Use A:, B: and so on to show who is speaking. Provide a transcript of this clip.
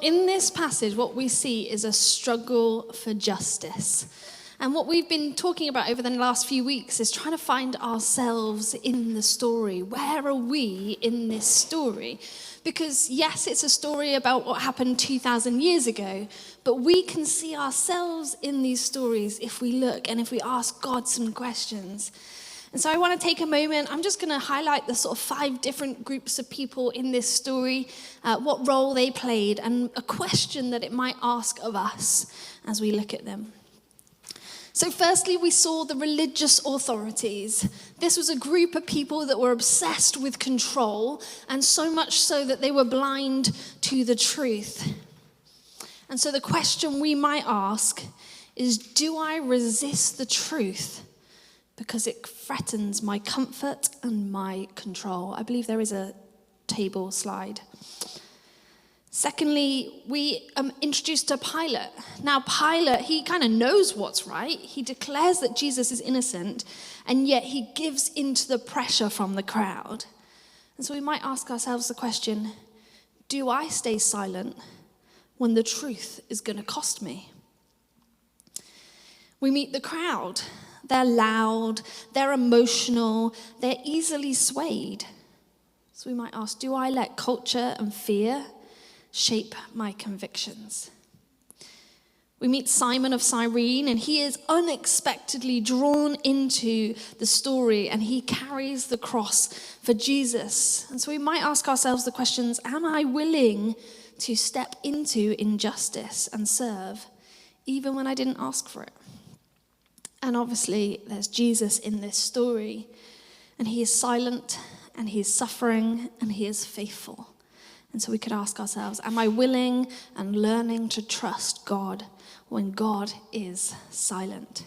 A: in this passage, what we see is a struggle for justice. And what we've been talking about over the last few weeks is trying to find ourselves in the story. Where are we in this story? Because yes, it's a story about what happened 2,000 years ago, but we can see ourselves in these stories if we look and if we ask God some questions. And so I want to take a moment. I'm just going to highlight the sort of 5 different groups of people in this story, what role they played, and a question that it might ask of us as we look at them. So firstly, we saw the religious authorities. This was a group of people that were obsessed with control, and so much so that they were blind to the truth. And so the question we might ask is, do I resist the truth because it threatens my comfort and my control? I believe there is a table slide. Secondly, we introduced to Pilate. Now, Pilate, he kind of knows what's right. He declares that Jesus is innocent, and yet he gives into the pressure from the crowd. And so we might ask ourselves the question, do I stay silent when the truth is going to cost me? We meet the crowd. They're loud, they're emotional, they're easily swayed. So we might ask, do I let culture and fear shape my convictions? We meet Simon of Cyrene, and he is unexpectedly drawn into the story, and he carries the cross for Jesus. And so we might ask ourselves the questions, am I willing to step into injustice and serve, even when I didn't ask for it? And obviously, there's Jesus in this story, and he is silent, and he is suffering, and he is faithful. And so we could ask ourselves, am I willing and learning to trust God when God is silent?